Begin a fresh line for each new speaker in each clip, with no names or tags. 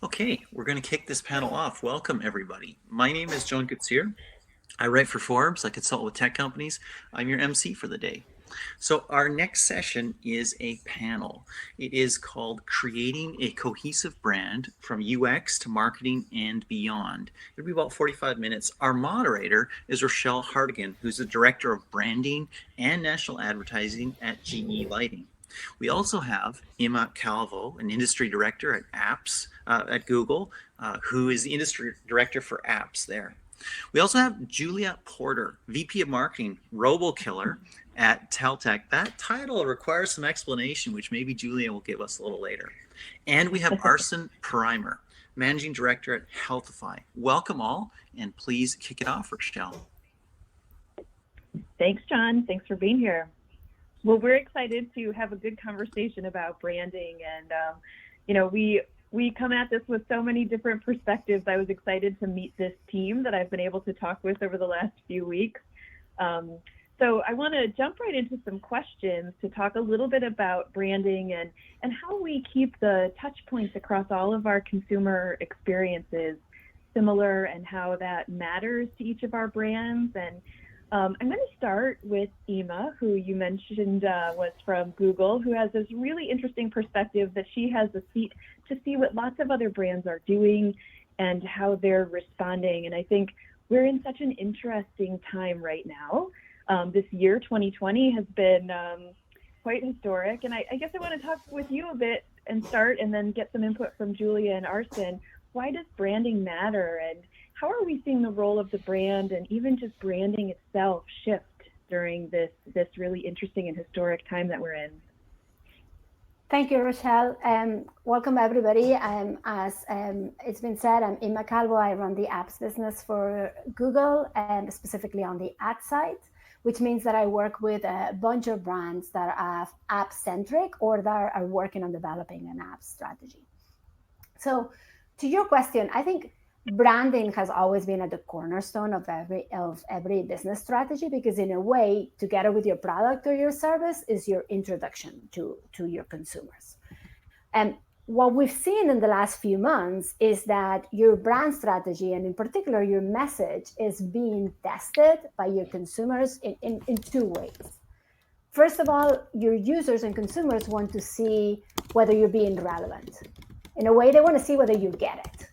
Okay, we're going to kick this panel off. Welcome, everybody. My name is John Gutsier. I write for Forbes. I consult with tech companies. I'm your MC for the day. So our next session is a panel. It is called Creating a Cohesive Brand from UX to Marketing and Beyond. It'll be about 45 minutes. Our moderator is Rochelle Hartigan, who's the Director of Branding and National Advertising at GE Lighting. We also have Imma Calvo, an industry director at apps at Google, who is the industry director for apps there. We also have Giulia Porter, VP of Marketing, RoboKiller at TelTech. That title requires some explanation, which maybe Giulia will give us a little later. And we have Arsen Pereymer, Managing Director at Healthify. Welcome all, and please kick it off, Rochelle.
Thanks, John. Thanks for being here. Well, we're excited to have a good conversation about branding, and we come at this with so many different perspectives. I was excited to meet this team that I've been able to talk with over the last few weeks. So I want to jump right into some questions to talk a little bit about branding and how we keep the touch points across all of our consumer experiences similar and how that matters to each of our brands. And I'm going to start with Imma, who you mentioned was from Google, who has this really interesting perspective that she has a seat to see what lots of other brands are doing and how they're responding. And I think we're in such an interesting time right now. This year, 2020, has been quite historic. And I guess I want to talk with you a bit and start and then get some input from Giulia and Arsen. Why does branding matter? And how are we seeing the role of the brand and even just branding itself shift during this really interesting and historic time that we're in?
Thank you, Rochelle. Welcome, everybody. As it's been said, I'm Imma Calvo. I run the apps business for Google, and specifically on the ad side, which means that I work with a bunch of brands that are app-centric or that are working on developing an app strategy. So to your question, I think branding has always been at the cornerstone of every business strategy, because in a way, together with your product or your service, is your introduction to your consumers. And what we've seen in the last few months is that your brand strategy, and in particular your message, is being tested by your consumers in two ways. First of all, your users and consumers want to see whether you're being relevant. In a way, they want to see whether you get it.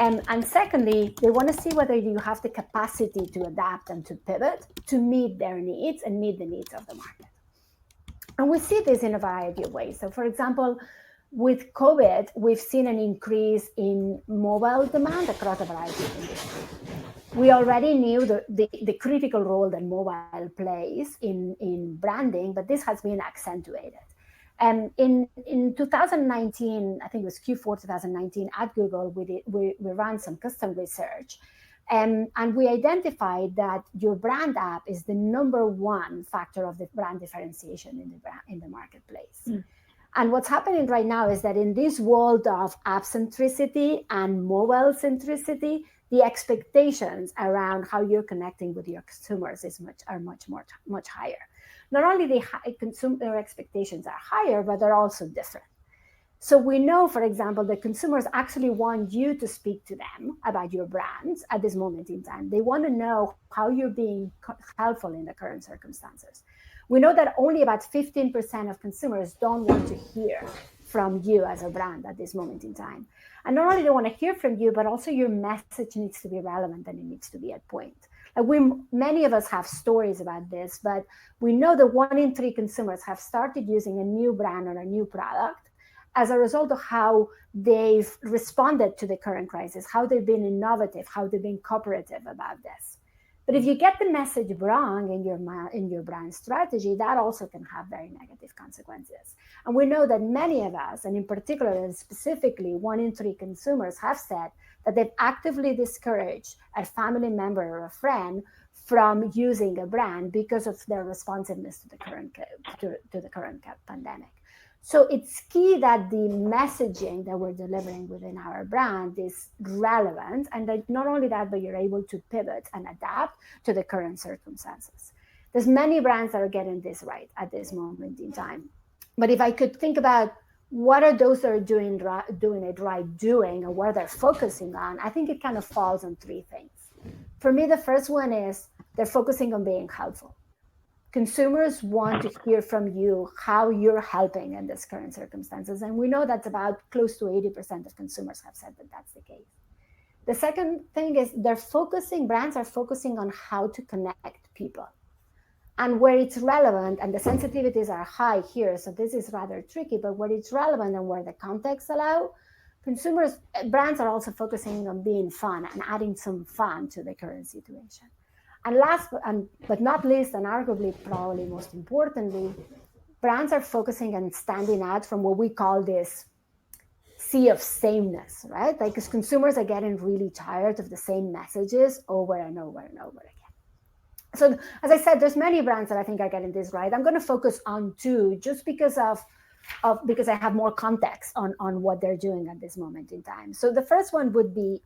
And secondly, they want to see whether you have the capacity to adapt and to pivot to meet their needs and meet the needs of the market. And we see this in a variety of ways. So for example, with COVID, we've seen an increase in mobile demand across a variety of industries. We already knew the critical role that mobile plays in branding, but this has been accentuated. And in 2019, I think it was Q4 2019, at Google, we ran some custom research, and we identified that your brand app is the #1 factor of the brand differentiation in the marketplace. Mm. And what's happening right now is that in this world of app centricity and mobile centricity, the expectations around how you're connecting with your consumers are much higher. Not only the consumer expectations are higher, but they're also different. So we know, for example, that consumers actually want you to speak to them about your brands at this moment in time. They want to know how you're being helpful in the current circumstances. We know that only about 15% of consumers don't want to hear from you as a brand at this moment in time. And not only do they want to hear from you, but also your message needs to be relevant and it needs to be at point. Many of us have stories about this, but we know that 1 in 3 consumers have started using a new brand or a new product as a result of how they've responded to the current crisis, how they've been innovative, how they've been cooperative about this. But if you get the message wrong in your brand strategy, that also can have very negative consequences. And we know that many of us, and in particular and specifically 1 in 3 consumers, have said that they've actively discouraged a family member or a friend from using a brand because of their responsiveness to the current pandemic. So it's key that the messaging that we're delivering within our brand is relevant, and that not only that, but you're able to pivot and adapt to the current circumstances. There's many brands that are getting this right at this moment in time. But if I could think about what are those that are doing it right doing, and what they're focusing on, I think it kind of falls on three things. For me, the first one is they're focusing on being helpful. Consumers want to hear from you how you're helping in this current circumstances. And we know that's about close to 80% of consumers have said that that's the case. The second thing is brands are focusing on how to connect people. And where it's relevant, and the sensitivities are high here, so this is rather tricky, but where it's relevant and where the context allow, brands are also focusing on being fun and adding some fun to the current situation. And last but not least, and arguably probably most importantly, brands are focusing on standing out from what we call this sea of sameness, right? Like, because consumers are getting really tired of the same messages over and over and over again. So as I said, there's many brands that I think are getting this right. I'm going to focus on two just because because I have more context on what they're doing at this moment in time. So the first one would be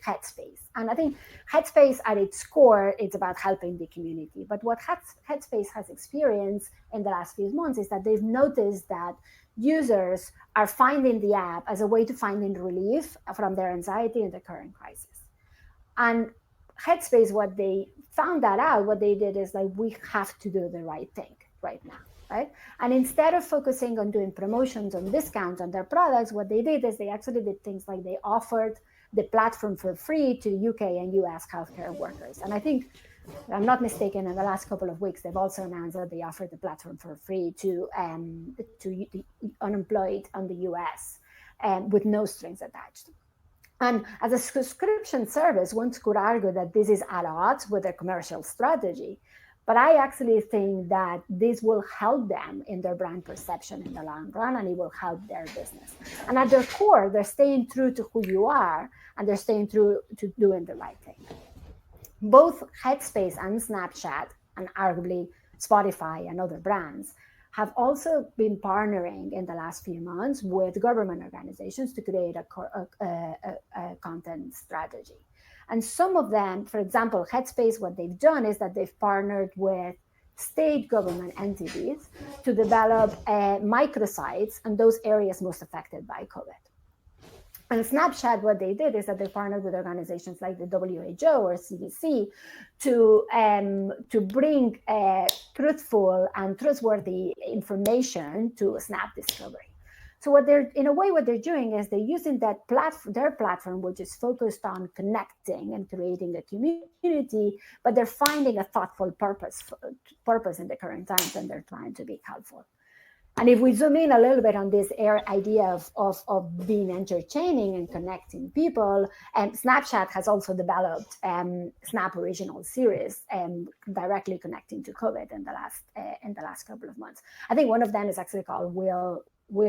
Headspace. And I think Headspace at its core, it's about helping the community. But what Headspace has experienced in the last few months is that they've noticed that users are finding the app as a way to finding relief from their anxiety in the current crisis. And Headspace, what they found that out, what they did is like, we have to do the right thing right now. Right? And instead of focusing on doing promotions and discounts on their products, what they did is they actually did things like they offered the platform for free to UK and US healthcare workers. And I think, if I'm not mistaken, in the last couple of weeks, they've also announced that they offered the platform for free to the unemployed on the US with no strings attached. And as a subscription service, one could argue that this is at odds with their commercial strategy. But I actually think that this will help them in their brand perception in the long run, and it will help their business. And at their core, they're staying true to who you are, and they're staying true to doing the right thing. Both Headspace and Snapchat, and arguably Spotify and other brands, have also been partnering in the last few months with government organizations to create a content strategy. And some of them, for example, Headspace, what they've done is that they've partnered with state government entities to develop microsites in those areas most affected by COVID. And Snapchat, what they did is that they partnered with organizations like the WHO or CDC to bring truthful and trustworthy information to Snap Discovery. So what they're doing is they're using that their platform, which is focused on connecting and creating a community, but they're finding a thoughtful purpose in the current times, and they're trying to be helpful. And if we zoom in a little bit on this idea of being entertaining and connecting people, Snapchat has also developed Snap Original Series directly connecting to COVID in the last couple of months. I think one of them is actually called Will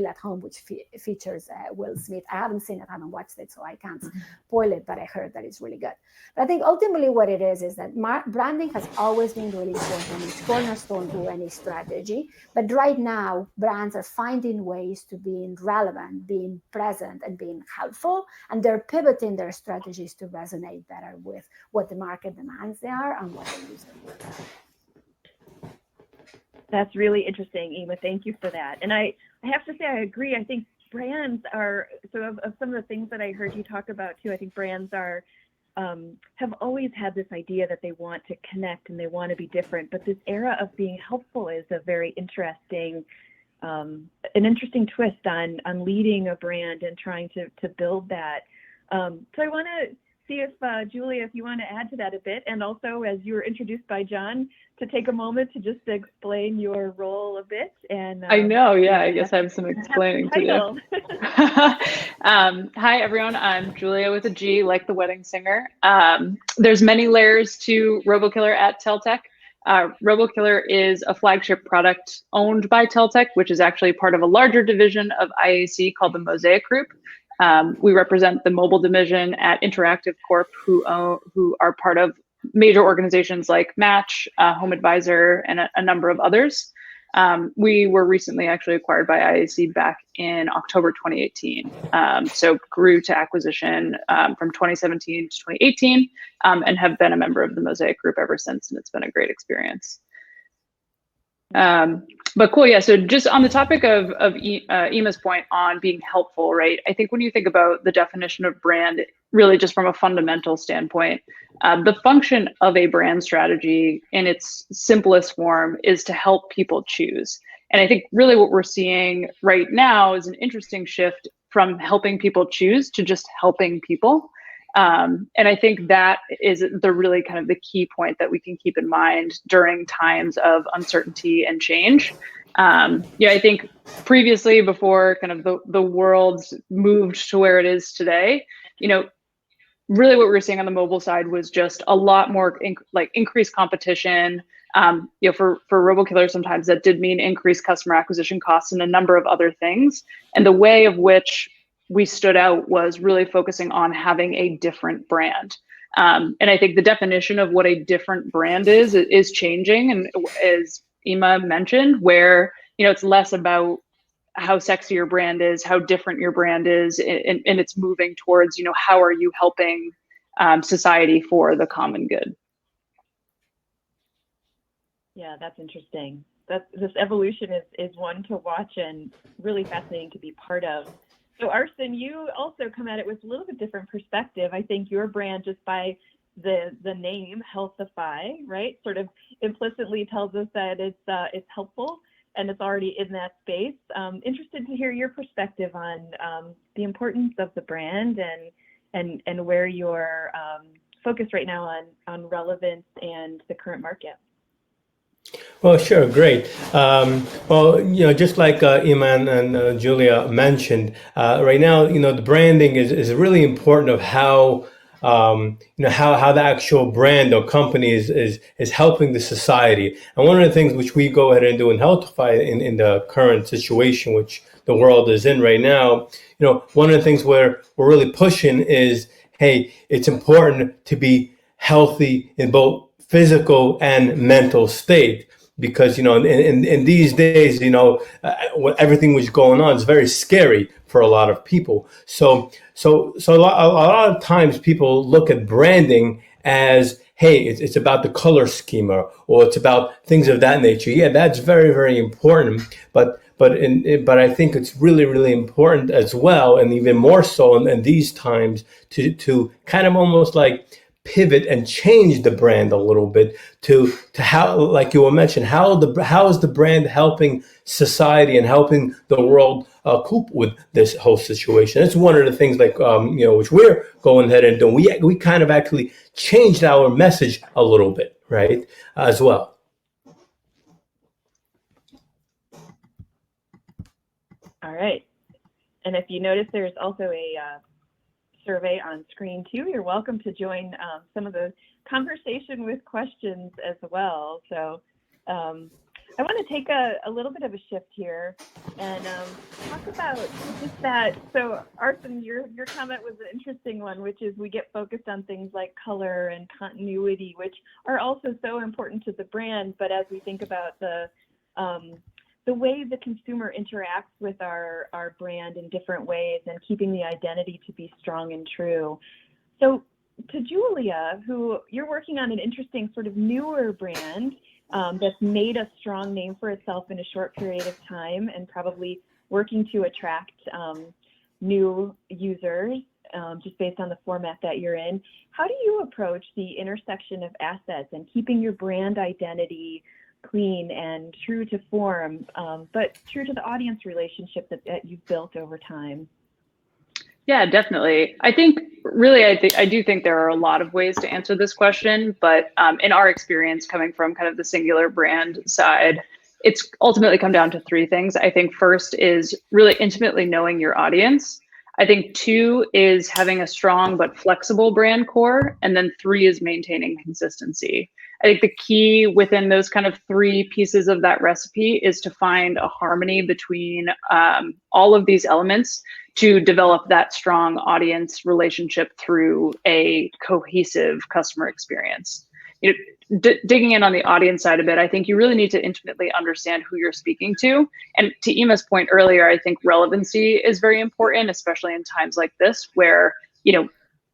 at Home, which features Will Smith. I haven't seen it, I haven't watched it, so I can't spoil it, but I heard that it's really good. But I think ultimately what it is that branding has always been really important. It's cornerstone to any strategy. But right now, brands are finding ways to being relevant, being present, and being helpful, and they're pivoting their strategies to resonate better with what the market demands they are and what the users want.
That's really interesting, Imma. Thank you for that. And I have to say, I agree. I think brands are, so of some of the things that I heard you talk about too, I think brands are, have always had this idea that they want to connect and they want to be different. But this era of being helpful is a very interesting, an interesting twist on leading a brand and trying to build that. So I want to see if, Giulia, if you want to add to that a bit, and also as you were introduced by John, to take a moment to just explain your role a bit. And
I know, yeah, I guess I have some explaining to do. Hi, everyone. I'm Giulia with a G, like the wedding singer. There's many layers to RoboKiller at TelTech. RoboKiller is a flagship product owned by TelTech, which is actually part of a larger division of IAC called the Mosaic Group. We represent the mobile division at Interactive Corp, who are part of major organizations like Match, Home Advisor, and a number of others. We were recently actually acquired by IAC back in October 2018. So grew to acquisition from 2017 to 2018 and have been a member of the Mosaic Group ever since, and it's been a great experience. But cool, yeah. So just on the topic of Imma's point on being helpful, right? I think when you think about the definition of brand, really just from a fundamental standpoint, the function of a brand strategy in its simplest form is to help people choose. And I think really what we're seeing right now is an interesting shift from helping people choose to just helping people. And I think that is the really kind of the key point that we can keep in mind during times of uncertainty and change. Yeah, I think previously, before kind of the world's moved to where it is today, really what we were seeing on the mobile side was just a lot more increased competition. For RoboKiller, sometimes that did mean increased customer acquisition costs and a number of other things. And the way of which we stood out was really focusing on having a different brand. And I think the definition of what a different brand is changing. And as Imma mentioned, where, it's less about how sexy your brand is, how different your brand is, and it's moving towards, how are you helping society for the common good?
Yeah, that's interesting. This evolution is one to watch and really fascinating to be part of. So Arsen, you also come at it with a little bit different perspective. I think your brand, just by the name Healthify, right, sort of implicitly tells us that it's helpful and it's already in that space. Interested to hear your perspective on the importance of the brand and where you're focused right now on relevance and the current market.
Well, sure, great. Just like Imma and Giulia mentioned, right now, the branding is really important of how how the actual brand or company is helping the society. And one of the things which we go ahead and do in Healthify in the current situation which the world is in right now, one of the things where we're really pushing is, hey, it's important to be healthy in both physical and mental state, because in these days, everything was going on is very scary for a lot of people. So a lot of times people look at branding as, hey, it's about the color schema, or it's about things of that nature. Yeah, that's very, very important. But I think it's really, really important as well, and even more so in these times, to kind of almost like pivot and change the brand a little bit to how, like you were mentioning, how is the brand helping society and helping the world cope with this whole situation. That's one of the things which we're going ahead and doing. We kind of actually changed our message a little bit, right, as well.
All right. And if you notice, there's also a survey on screen too. You're welcome to join some of the conversation with questions as well. So I want to take a little bit of a shift here and talk about just that. So Arsen, your comment was an interesting one, which is we get focused on things like color and continuity, which are also so important to the brand. But as we think about the way the consumer interacts with our brand in different ways and keeping the identity to be strong and true. So to Giulia, who you're working on an interesting sort of newer brand that's made a strong name for itself in a short period of time and probably working to attract new users just based on the format that you're in. How do you approach the intersection of assets and keeping your brand identity clean and true to form, but true to the audience relationship that you've built over time?
Yeah, definitely. I think really, I do think there are a lot of ways to answer this question, but in our experience coming from kind of the singular brand side, it's ultimately come down to three things. I think first is really intimately knowing your audience. I think two is having a strong but flexible brand core. And then three is maintaining consistency. I think the key within those kind of three pieces of that recipe is to find a harmony between all of these elements to develop that strong audience relationship through a cohesive customer experience. Digging in on the audience side a bit, I think you really need to intimately understand who you're speaking to. And to Imma's point earlier, I think relevancy is very important, especially in times like this where,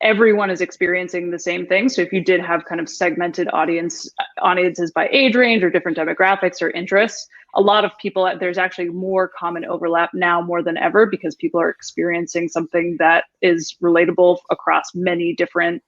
everyone is experiencing the same thing. So if you did have kind of segmented audiences by age range or different demographics or interests, a lot of people, there's actually more common overlap now more than ever because people are experiencing something that is relatable across many different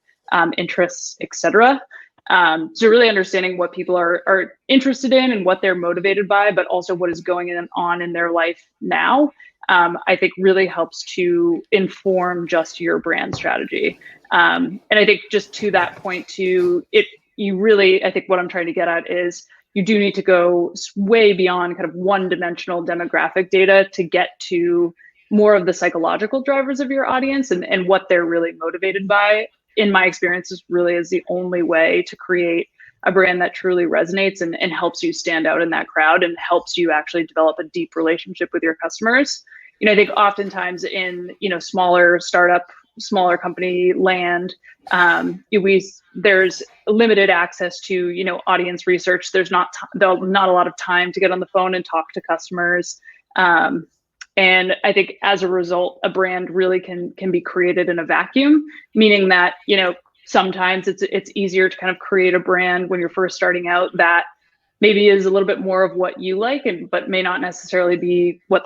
interests, etc. So really understanding what people are interested in and what they're motivated by, but also what is going on in their life now, I think really helps to inform just your brand strategy. And I think just to that point too, I think what I'm trying to get at is you do need to go way beyond kind of one-dimensional demographic data to get to more of the psychological drivers of your audience and what they're really motivated by. In my experience, this really is the only way to create a brand that truly resonates and helps you stand out in that crowd and helps you actually develop a deep relationship with your customers. I think oftentimes in, smaller startup, smaller company land, there's limited access to, audience research. There's not a lot of time to get on the phone and talk to customers. And I think as a result, a brand really can be created in a vacuum, meaning that, sometimes it's easier to kind of create a brand when you're first starting out that maybe is a little bit more of what you like, but may not necessarily be what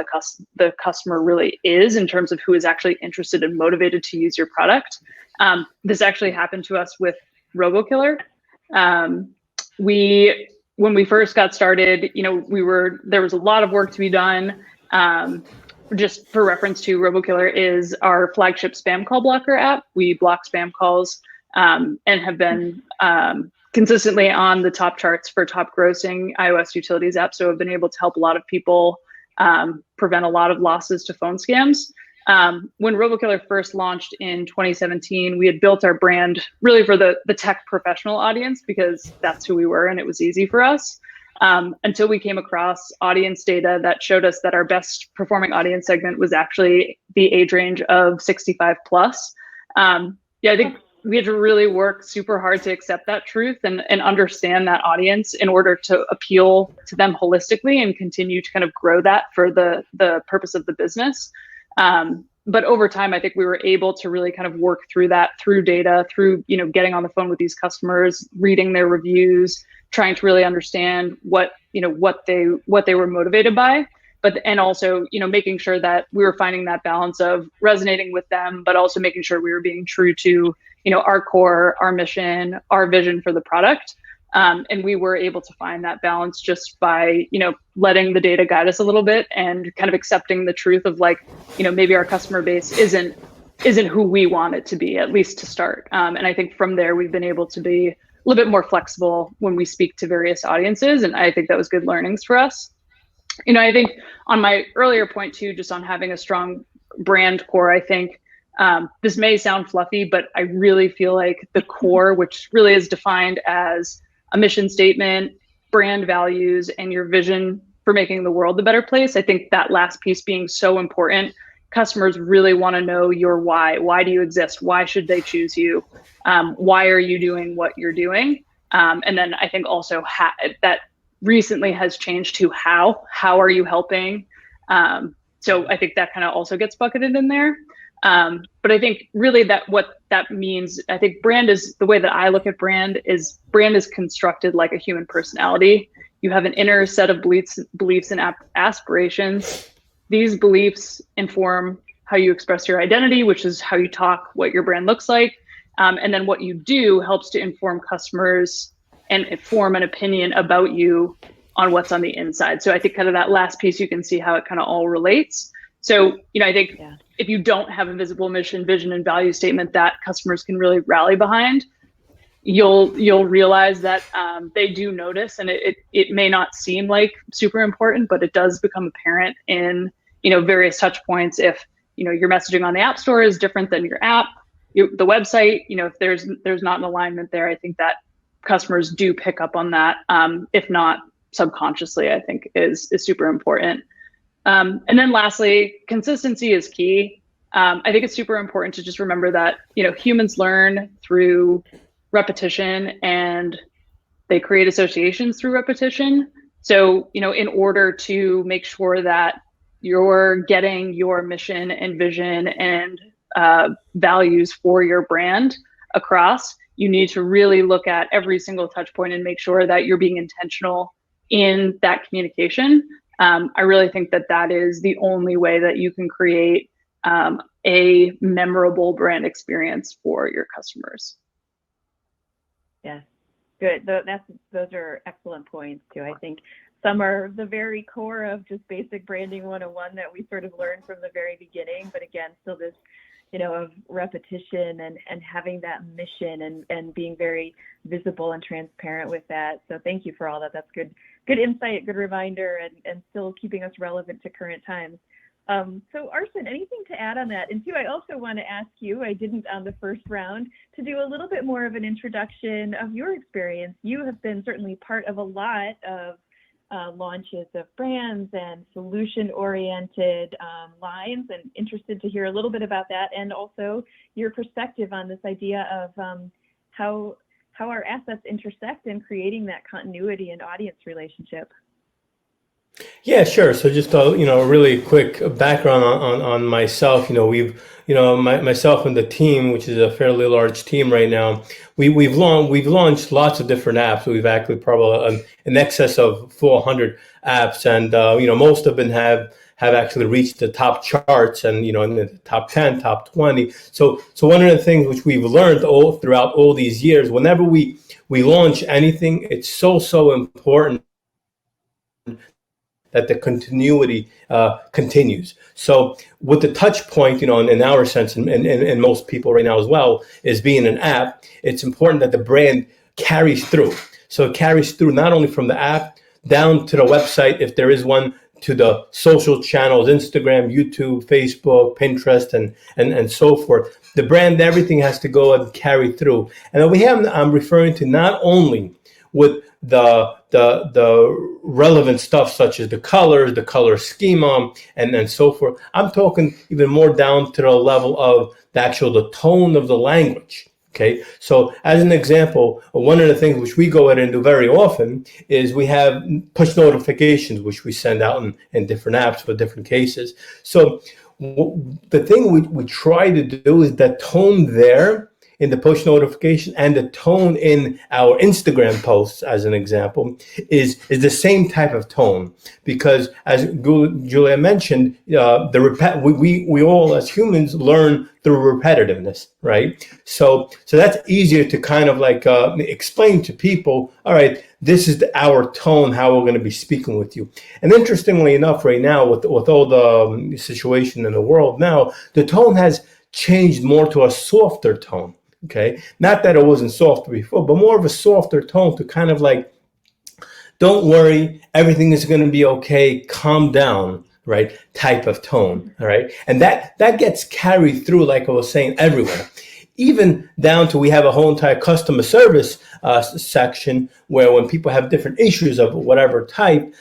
the customer really is in terms of who is actually interested and motivated to use your product. This actually happened to us with RoboKiller. When we first got started, there was a lot of work to be done. Just for reference to, RoboKiller is our flagship spam call blocker app. We block spam calls and have been consistently on the top charts for top grossing iOS utilities apps. So I've been able to help a lot of people prevent a lot of losses to phone scams. When RoboKiller first launched in 2017, we had built our brand really for the tech professional audience because that's who we were and it was easy for us. Until we came across audience data that showed us that our best performing audience segment was actually the age range of 65 plus. I think we had to really work super hard to accept that truth and understand that audience in order to appeal to them holistically and continue to kind of grow that for the purpose of the business. But over time, I think we were able to really kind of work through that through data, through, getting on the phone with these customers, reading their reviews, trying to really understand what they were motivated by, and also, making sure that we were finding that balance of resonating with them, but also making sure we were being true to, our core, our mission, our vision for the product. And we were able to find that balance just by, letting the data guide us a little bit and kind of accepting the truth of maybe our customer base isn't who we want it to be, at least to start. And I think from there, we've been able to be a little bit more flexible when we speak to various audiences. And I think that was good learnings for us. I think on my earlier point too, just on having a strong brand core, I think this may sound fluffy, but I really feel like the core, which really is defined as a mission statement, brand values, and your vision for making the world a better place. I think that last piece being so important. Customers really want to know your why. Why do you exist? Why should they choose you? Why are you doing what you're doing? And then I think also that recently has changed to how are you helping? So I think that kind of also gets bucketed in there. But I think really what that means, I think the way that I look at brand is constructed like a human personality. You have an inner set of beliefs and aspirations. These beliefs inform how you express your identity, which is how you talk, what your brand looks like. And then what you do helps to inform customers and form an opinion about you on what's on the inside. So I think kind of that last piece, you can see how it kind of all relates. So, I think if you don't have a visible mission, vision, and value statement that customers can really rally behind, you'll realize that they do notice, and it may not seem like super important, but it does become apparent in, various touch points. If, your messaging on the App Store is different than your app, the website, if there's not an alignment there, I think that customers do pick up on that. If not subconsciously, I think is super important. And then lastly, consistency is key. I think it's super important to just remember that, humans learn through repetition and they create associations through repetition. So, in order to make sure that you're getting your mission and vision and values for your brand across, you need to really look at every single touch point and make sure that you're being intentional in that communication. I really think that that is the only way that you can create a memorable brand experience for your customers.
Yes, good. Those are excellent points too. I think some are the very core of just basic branding 101 that we sort of learned from the very beginning, but again, still this, of repetition and having that mission and being very visible and transparent with that. So thank you for all that. That's good insight, good reminder, and still keeping us relevant to current times. So Arsen, anything to add on that? And two, I also want to ask you, I didn't on the first round, to do a little bit more of an introduction of your experience. You have been certainly part of a lot of launches of brands and solution-oriented lines, and interested to hear a little bit about that, and also your perspective on this idea of how our assets intersect in creating that continuity and audience relationship.
Yeah, sure. So just a really quick background on myself. We've myself and the team, which is a fairly large team right now, we've launched lots of different apps. We've actually probably in excess of 400 apps, and most of them have actually reached the top charts, and in the top 10, top 20. So one of the things which we've learned throughout all these years, whenever we launch anything, it's so important that the continuity continues. So with the touch point, in our sense, and most people right now as well, is being an app, it's important that the brand carries through. So it carries through not only from the app down to the website, if there is one, to the social channels, Instagram, YouTube, Facebook, Pinterest, and so forth. The brand, everything has to go and carry through. And I'm referring to not only with the relevant stuff such as the colors, the color schema, and so forth. I'm talking even more down to the level of the tone of the language. Okay, so as an example, one of the things which we go ahead and do very often is we have push notifications, which we send out in different apps for different cases. So the thing we try to do is that tone there in the push notification and the tone in our Instagram posts, as an example, is the same type of tone, because as Giulia mentioned, we all as humans learn through repetitiveness, right? So that's easier to kind of explain to people. All right, this is our tone, how we're going to be speaking with you. And interestingly enough, right now with all the situation in the world now, the tone has changed more to a softer tone. Okay, not that it wasn't soft before, but more of a softer tone to kind of don't worry, everything is going to be okay, calm down, right? Type of tone, all right? And that gets carried through, like I was saying, everywhere. Even down to, we have a whole entire customer service section where when people have different issues of whatever type,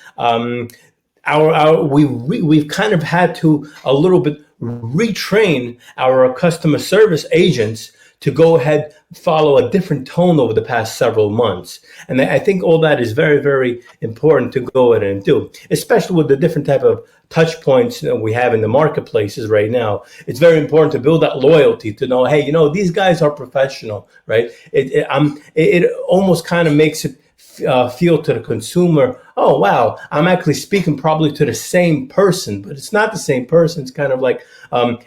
we've kind of had to a little bit retrain our customer service agents to go ahead, follow a different tone over the past several months. And I think all that is very, very important to go ahead and do, especially with the different type of touch points that we have in the marketplaces right now. It's very important to build that loyalty, to know, hey, these guys are professional, right? It almost kind of makes it feel to the consumer, oh, wow, I'm actually speaking probably to the same person, but it's not the same person. It's kind of like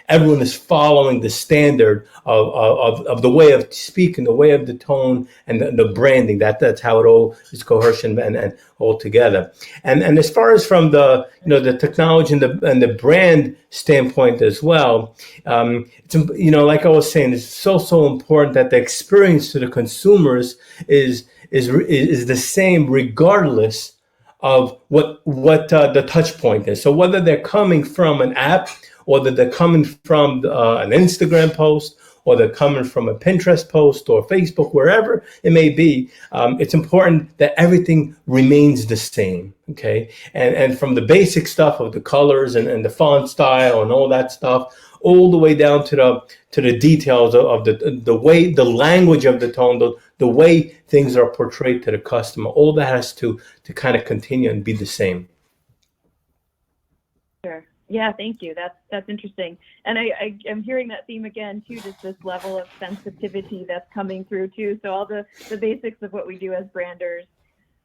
everyone is following the standard of the way of speaking, the way of the tone, and the branding. That's how it all is cohesion and all together. And as far as from the the technology and the brand standpoint as well, it's like I was saying, it's so important that the experience to the consumers is the same regardless of what the touch point is. So whether they're coming from an app, or that they're coming from an Instagram post, or they're coming from a Pinterest post or Facebook, wherever it may be, it's important that everything remains the same, okay? And from the basic stuff of the colors and the font style and all that stuff, all the way down to the details of the way, the language of the tone, the way things are portrayed to the customer, all that has to kind of continue and be the same.
Sure. Yeah, thank you. That's interesting. And I am hearing that theme again too, just this level of sensitivity that's coming through too. So all the basics of what we do as branders.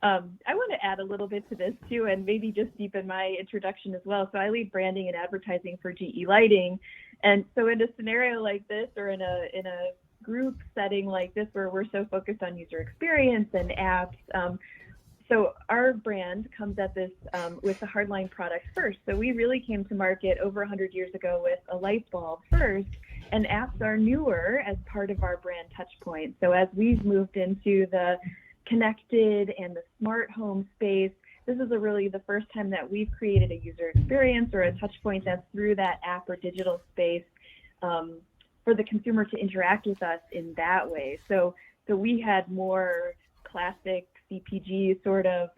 I want to add a little bit to this too, and maybe just deepen my introduction as well. So I lead branding and advertising for GE Lighting. And so in a scenario like this, or in a group setting like this, where we're so focused on user experience and apps, so our brand comes at this with the hardline product first. So we really came to market over 100 years ago with a light bulb first, and apps are newer as part of our brand Touchpoints. So as we've moved into the connected and the smart home space, this is really the first time that we've created a user experience or a touchpoint that's through that app or digital space for the consumer to interact with us in that way. So we had more classic CPG sort of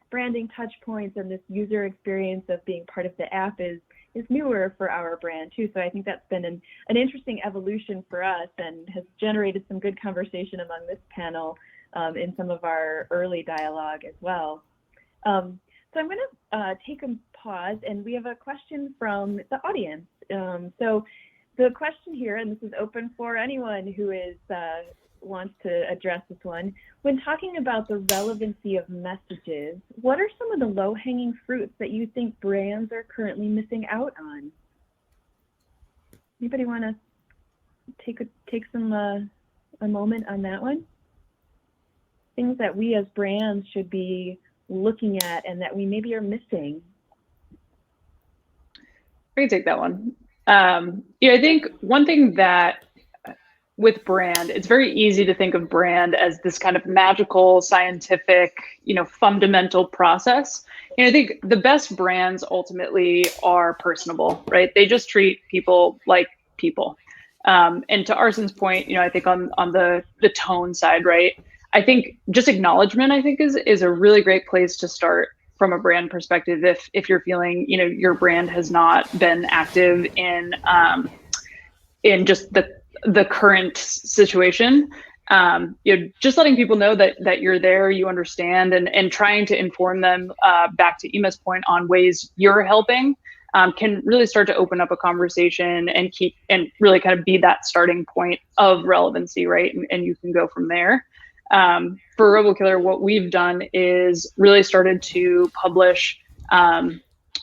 branding touch points, and this user experience of being part of the app is newer for our brand too. So I think that's been an interesting evolution for us and has generated some good conversation among this panel in some of our early dialogue as well. So I'm going to take a pause, and we have a question from the audience. So the question here, and this is open for anyone who is wants to address this one. When talking about the relevancy of messages, what are some of the low-hanging fruits that you think brands are currently missing out on? Anybody want to take some a moment on that one? Things that we as brands should be looking at and that we maybe are missing.
I can take that one. Yeah, I think one thing that with brand, it's very easy to think of brand as this kind of magical, scientific, fundamental process. And I think the best brands ultimately are personable, right? They just treat people like people. And to Arsen's point, I think on the tone side, right? I think just acknowledgement, I think is a really great place to start from a brand perspective. If you're feeling, your brand has not been active in just the current situation, just letting people know that you're there, you understand, and trying to inform them back to Imma's point on ways you're helping can really start to open up a conversation and really kind of be that starting point of relevancy, right? And you can go from there. For RoboKiller, what we've done is really started to publish.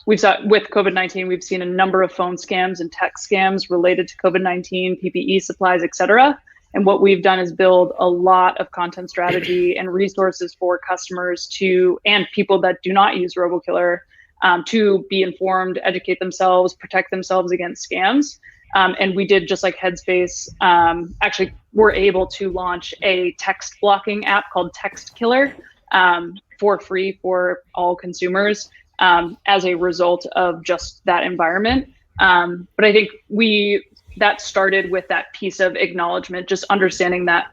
With COVID-19, we've seen a number of phone scams and tech scams related to COVID-19, PPE supplies, et cetera. And what we've done is build a lot of content strategy and resources for customers and people that do not use RoboKiller to be informed, educate themselves, protect themselves against scams. And we did just like Headspace. Actually, we're able to launch a text blocking app called TextKiller for free for all consumers. As a result of just that environment. But I think that started with that piece of acknowledgement, just understanding that,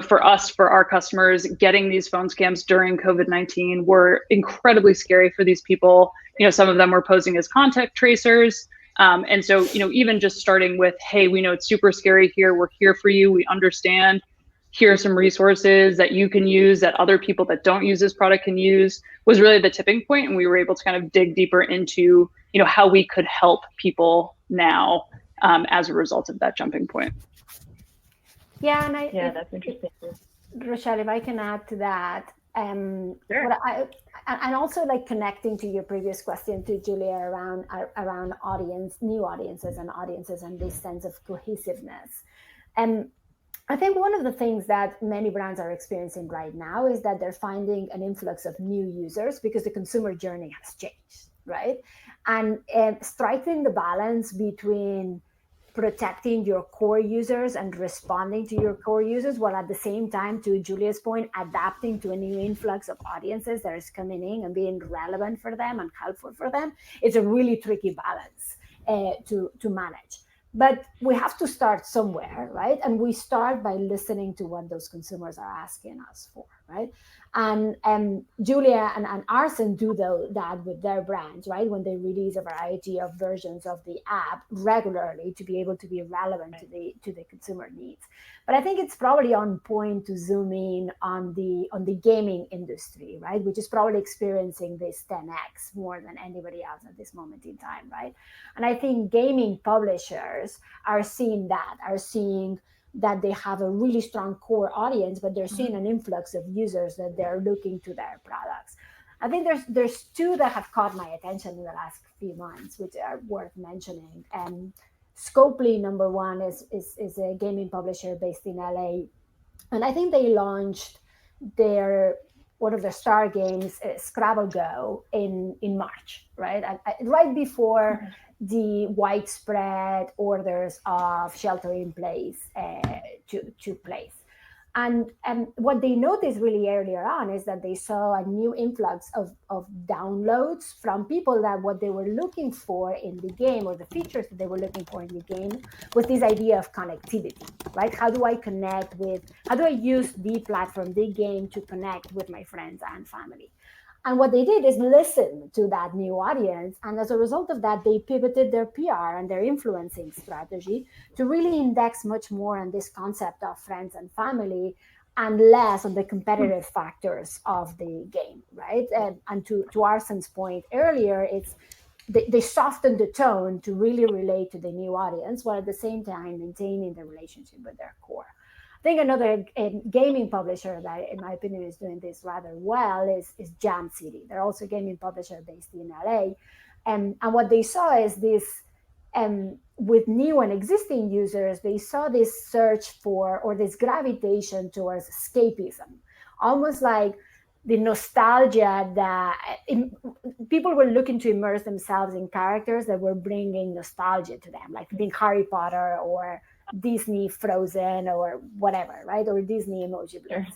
for us, for our customers, getting these phone scams during COVID-19 were incredibly scary for these people. Some of them were posing as contact tracers. And so, even just starting with, hey, we know it's super scary here. We're here for you. We understand. Here are some resources that you can use that other people that don't use this product can use, was really the tipping point. And we were able to kind of dig deeper into, how we could help people now as a result of that jumping point.
Yeah, and
that's interesting.
Rochelle, if I can add to that,
sure.
And also like connecting to your previous question to Giulia around new audiences and this sense of cohesiveness. I think one of the things that many brands are experiencing right now is that they're finding an influx of new users because the consumer journey has changed, right? And striking the balance between protecting your core users and responding to your core users, while at the same time, to Giulia's point, adapting to a new influx of audiences that is coming in and being relevant for them and helpful for them, it's a really tricky balance to manage. But we have to start somewhere, right? And we start by listening to what those consumers are asking us for, right? And Giulia and Arsen do that with their brands, right? When they release a variety of versions of the app regularly to be able to be relevant to the consumer needs. But I think it's probably on point to zoom in on the gaming industry, right? Which is probably experiencing this 10x more than anybody else at this moment in time, right? And I think gaming publishers are seeing that they have a really strong core audience, but they're seeing an influx of users that they're looking to their products. I think there's two that have caught my attention in the last few months, which are worth mentioning. Scopely, number one, is a gaming publisher based in LA, and I think they launched one of their star games, Scrabble Go, in March, right? Right before the widespread orders of shelter in place took place. And what they noticed really earlier on is that they saw a new influx of downloads from people that what they were looking for in the game, or the features that they were looking for in the game, was this idea of connectivity, right? How do I use the platform, the game, to connect with my friends and family? And what they did is listen to that new audience. And as a result of that, they pivoted their PR and their influencing strategy to really index much more on this concept of friends and family and less on the competitive factors of the game, right? And to Arsen's point earlier, they softened the tone to really relate to the new audience, while at the same time maintaining the relationship with their core. I think another gaming publisher that, in my opinion, is doing this rather well is Jam City. They're also a gaming publisher based in LA. And what they saw is this, with new and existing users, they saw this search for, or this gravitation towards escapism, almost like the nostalgia that people were looking to immerse themselves in characters that were bringing nostalgia to them, like being Harry Potter or Disney Frozen or whatever, right? Or Disney Emoji Blitz. Sure.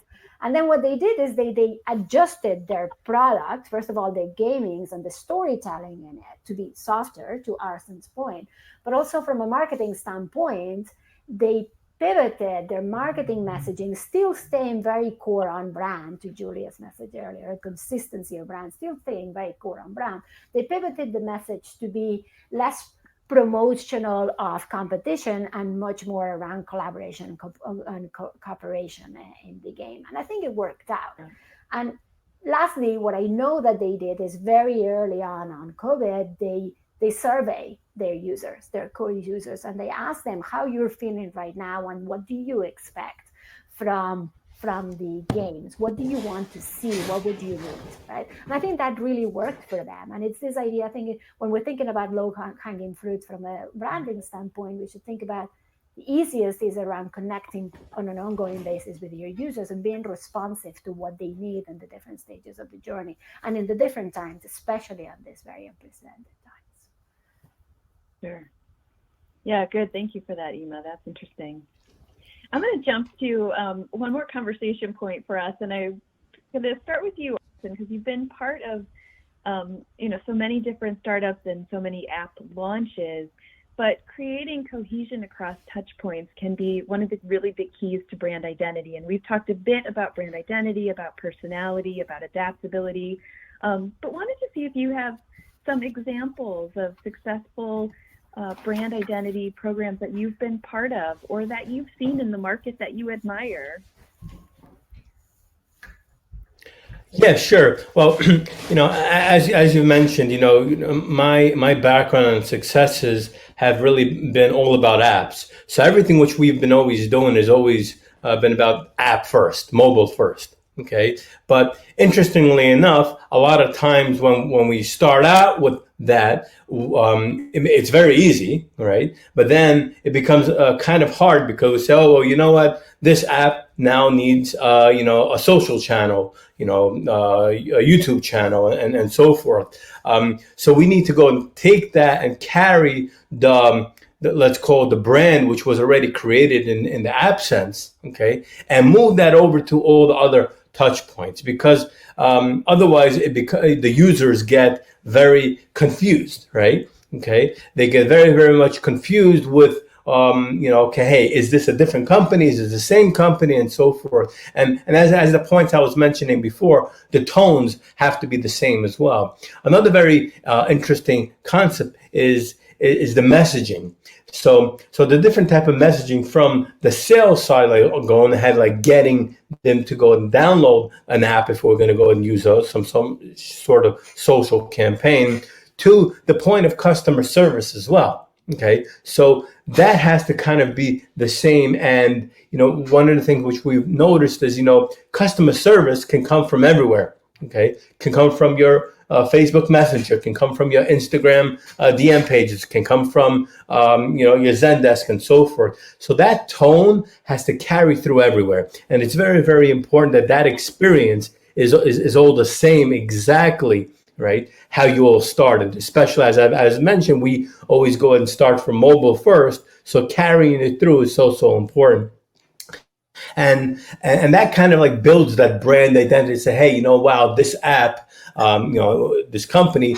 And then what they did is they adjusted their product, first of all, the gamings and the storytelling in it to be softer, to Arsen's point, but also from a marketing standpoint, they pivoted their marketing messaging, still staying very core on brand, to Giulia's message earlier, consistency of brand, still staying very core on brand. They pivoted the message to be less promotional of competition and much more around collaboration and cooperation in the game. And I think it worked out. And lastly, what I know that they did is very early on COVID, they survey their users, their core users, and they ask them how you're feeling right now and what do you expect from the games? What do you want to see? What would you need, right? And I think that really worked for them. And it's this idea, I think, when we're thinking about low-hanging fruits from a branding standpoint, we should think about the easiest is around connecting on an ongoing basis with your users and being responsive to what they need in the different stages of the journey and in the different times, especially on these very unprecedented times.
Sure. Yeah, good. Thank you for that, Imma. That's interesting. I'm going to jump to one more conversation point for us, and I'm going to start with you, Arsen, because you've been part of so many different startups and so many app launches, but creating cohesion across touchpoints can be one of the really big keys to brand identity. And we've talked a bit about brand identity, about personality, about adaptability, but wanted to see if you have some examples of successful brand identity programs that you've been part of or that you've seen in the market that you admire.
Yeah, sure. Well, as you mentioned, my background and successes have really been all about apps. So everything which we've been always doing has always been about app first, mobile first. Okay. But interestingly enough, a lot of times when we start out with that, it's very easy, right? But then it becomes kind of hard because we say, oh, well, you know what? This app now needs, a social channel, a YouTube channel and so forth. So we need to go and take that and carry the let's call it the brand, which was already created in the app sense, okay, and move that over to all the other touch points, because otherwise the users get very confused, right? Okay, they get very, very much confused with okay, hey, is this a different company? Is it the same company, and so forth? And as the points I was mentioning before, the tones have to be the same as well. Another very interesting concept is the messaging. So the different type of messaging from the sales side, like going ahead, like getting them to go and download an app if we're going to go and use some sort of social campaign, to the point of customer service as well. Okay, so that has to kind of be the same. And one of the things which we've noticed is customer service can come from everywhere. Okay, can come from your Facebook Messenger, can come from your Instagram DM pages, can come from your Zendesk and so forth. So that tone has to carry through everywhere, and it's very, very important that experience is all the same exactly, right? How you all started, especially as mentioned, we always go and start from mobile first. So carrying it through is so important. And that kind of like builds that brand identity. Say, hey, wow, this app, this company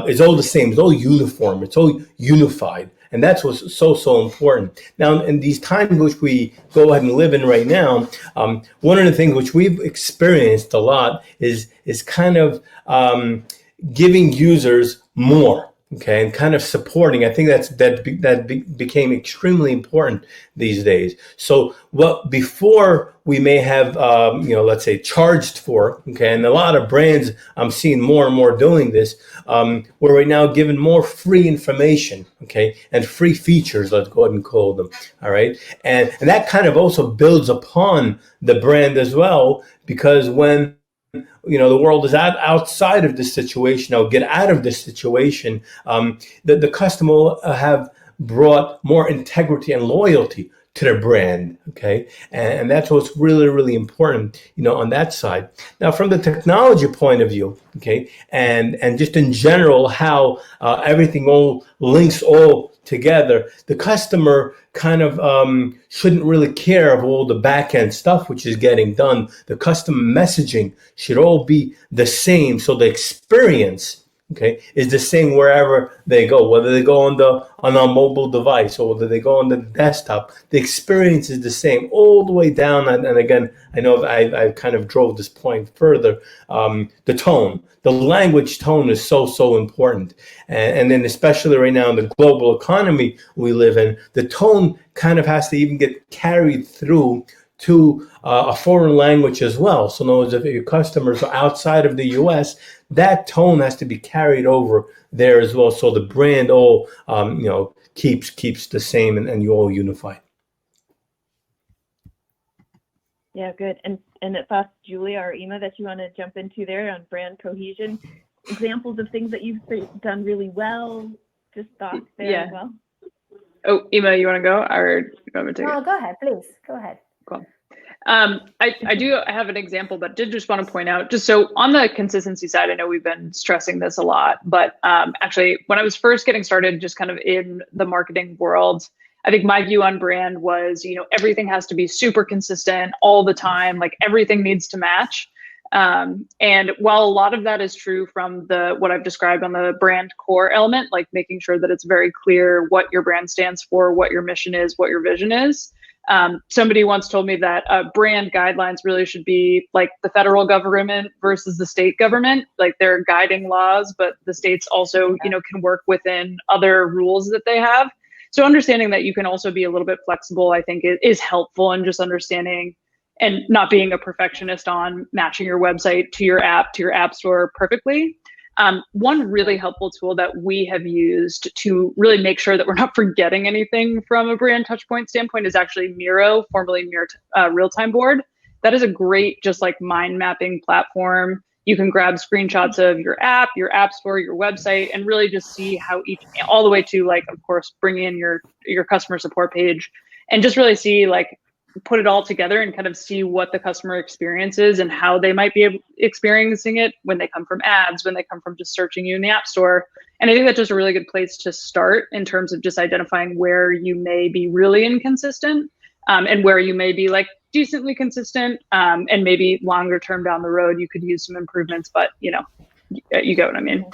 is all the same. It's all uniform. It's all unified. And that's what's so important. Now, in these times which we go ahead and live in right now, one of the things which we've experienced a lot is kind of giving users more. Okay, and kind of supporting. I think that became extremely important these days. So what before we may have, let's say charged for, okay, and a lot of brands I'm seeing more and more doing this. We're right now giving more free information, okay, and free features. Let's go ahead and call them. All right, and that kind of also builds upon the brand as well, because when the world is outside of this situation, or get out of this situation, the customer will have brought more integrity and loyalty to their brand, okay? And that's what's really, really important, on that side. Now, from the technology point of view, okay, and just in general, how everything all links all together, the customer kind of shouldn't really care of all the back end stuff which is getting done. The customer messaging should all be the same, so the experience, okay, is the same wherever they go, whether they go on a mobile device or whether they go on the desktop. The experience is the same all the way down. And again, I know I kind of drove this point further. The tone, the language tone is so important. And then especially right now in the global economy we live in, the tone kind of has to even get carried through to a foreign language as well. So in other words, if your customers are outside of the US, that tone has to be carried over there as well. So the brand all, keeps the same and you all unify.
Yeah, good. And thoughts, Giulia or Imma, that you want to jump into there on brand cohesion? Examples of things that you've done really well, just thoughts there as well?
Oh, Imma, you want to go, or you want me to take it?
No, go ahead, please. Go ahead.
Cool. I do have an example, but did just want to point out, just so on the consistency side, I know we've been stressing this a lot, but actually when I was first getting started, just kind of in the marketing world, I think my view on brand was, everything has to be super consistent all the time, like everything needs to match. And while a lot of that is true from what I've described on the brand core element, like making sure that it's very clear what your brand stands for, what your mission is, what your vision is. Somebody once told me that brand guidelines really should be like the federal government versus the state government. Like they're guiding laws, but the states also, can work within other rules that they have. So understanding that you can also be a little bit flexible, I think is helpful, and just understanding and not being a perfectionist on matching your website to your app store perfectly. One really helpful tool that we have used to really make sure that we're not forgetting anything from a brand touchpoint standpoint is actually Miro, formerly Miro Real-Time Board. That is a great, just like mind mapping platform. You can grab screenshots of your app store, your website, and really just see how all the way to, like, of course, bring in your customer support page, and just really see, like, put it all together and kind of see what the customer experience is and how they might be experiencing it when they come from ads, when they come from just searching you in the app store. And I think that's just a really good place to start in terms of just identifying where you may be really inconsistent, and where you may be like decently consistent, and maybe longer term down the road, you could use some improvements, but you get what I mean.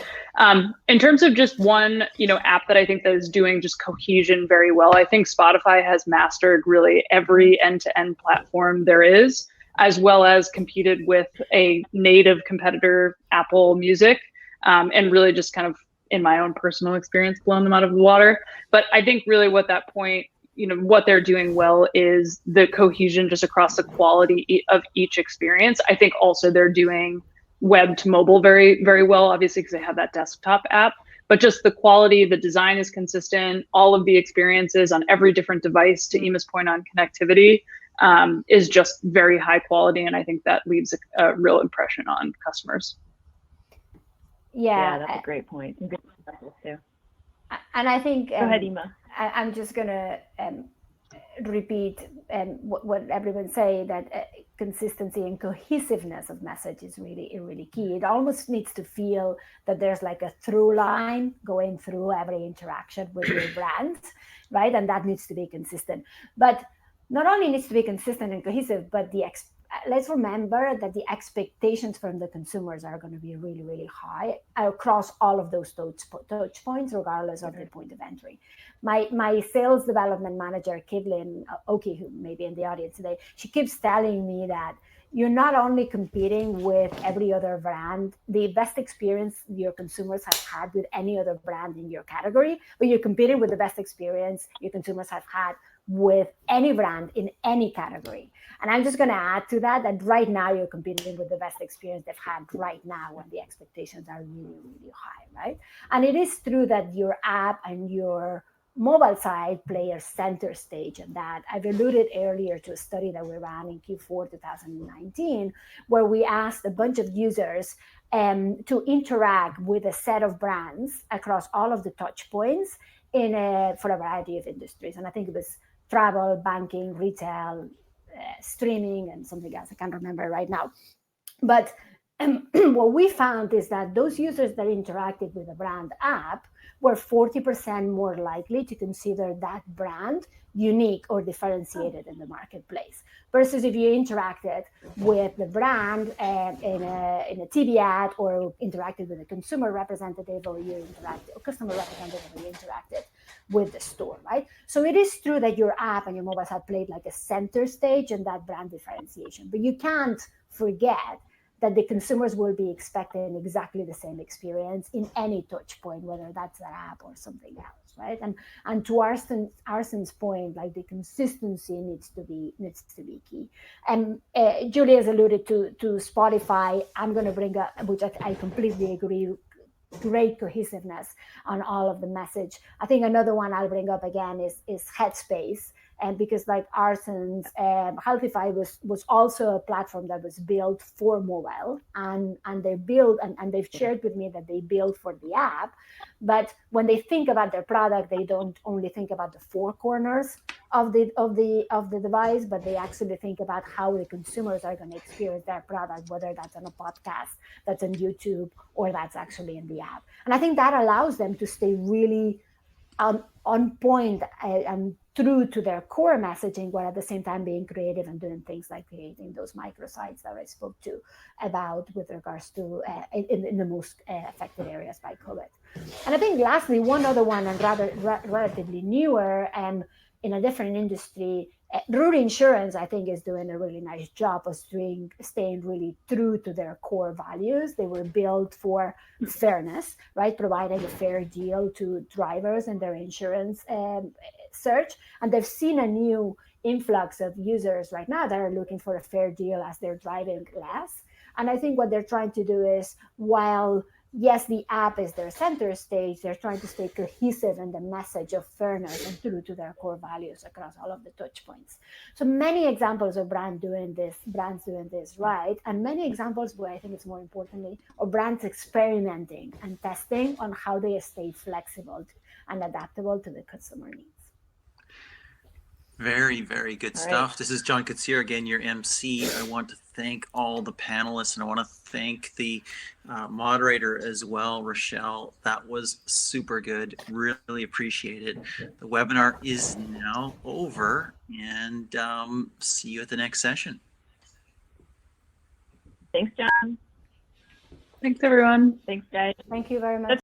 In terms of just one, app that I think that is doing just cohesion very well, I think Spotify has mastered really every end-to-end platform there is, as well as competed with a native competitor, Apple Music, and really just kind of, in my own personal experience, blown them out of the water. But I think really what that point, what they're doing well is the cohesion just across the quality of each experience. I think also they're doing web to mobile very, very well, obviously, because they have that desktop app, but just the quality, the design is consistent, all of the experiences on every different device, to Imma's point on connectivity, is just very high quality. And I think that leaves a real impression on customers.
Yeah, that's a great point. Some good examples too.
And I think,
go ahead, Imma.
I'm just going to repeat what everyone say, that consistency and cohesiveness of message is really key. It almost needs to feel that there's like a through line going through every interaction with your brand, right? And that needs to be consistent. But not only needs to be consistent and cohesive, but let's remember that the expectations from the consumers are going to be really high across all of those touch points, regardless of the point of entry. My sales development manager, Kivlin Oki, who may be in the audience today, she keeps telling me that you're not only competing with every other brand, the best experience your consumers have had with any other brand in your category, but you're competing with the best experience your consumers have had with any brand in any category. And I'm just going to add to that right now you're competing with the best experience they've had right now, when the expectations are really high, right? And it is true that your app and your mobile side play a center stage in that. I've alluded earlier to a study that we ran in Q4 2019, where we asked a bunch of users to interact with a set of brands across all of the touch points for a variety of industries. And I think it was travel, banking, retail, streaming, and something else. I can't remember right now. But what we found is that those users that interacted with the brand app were 40% more likely to consider that brand unique or differentiated in the marketplace, versus if you interacted with the brand in a TV ad, or interacted with a consumer representative, or customer representative, or you interacted with the store, right? So it is true that your app and your mobile have played like a center stage in that brand differentiation, but you can't forget that the consumers will be expecting exactly the same experience in any touch point, whether that's their app or something else, right? And to Arsen's point, like, the consistency needs to be key. And Giulia has alluded to Spotify. I'm going to bring up, which I completely agree, great cohesiveness on all of the message. I think another one I'll bring up again is Headspace. And because like Arsen's Healthify was also a platform that was built for mobile, and they build and they've shared with me that they build for the app, but when they think about their product, they don't only think about the four corners of the device, but they actually think about how the consumers are going to experience their product, whether that's on a podcast, that's on YouTube, or that's actually in the app. And I think that allows them to stay really on point and true to their core messaging, while at the same time being creative and doing things like creating those microsites that I spoke to about with regards to in the most affected areas by COVID. And I think lastly, one other one, and relatively newer and in a different industry, Root Insurance, I think, is doing a really nice job of staying really true to their core values. They were built for fairness, right? Providing a fair deal to drivers in their insurance search. And they've seen a new influx of users right now that are looking for a fair deal as they're driving less. And I think what they're trying to do is, while yes, the app is their center stage, they're trying to stay cohesive in the message of fairness and true to their core values across all of the touch points. So many examples of brands doing this right, and many examples where I think it's more importantly of brands experimenting and testing on how they stay flexible and adaptable to the customer needs.
Very, very good stuff. This is John Katsir again, your MC. I want to thank all the panelists, and I want to thank the moderator as well, Rochelle. That was super good. Really appreciate it. The webinar is now over, and see you at the next session.
Thanks, John.
Thanks, everyone.
Thanks, guys.
Thank you very much.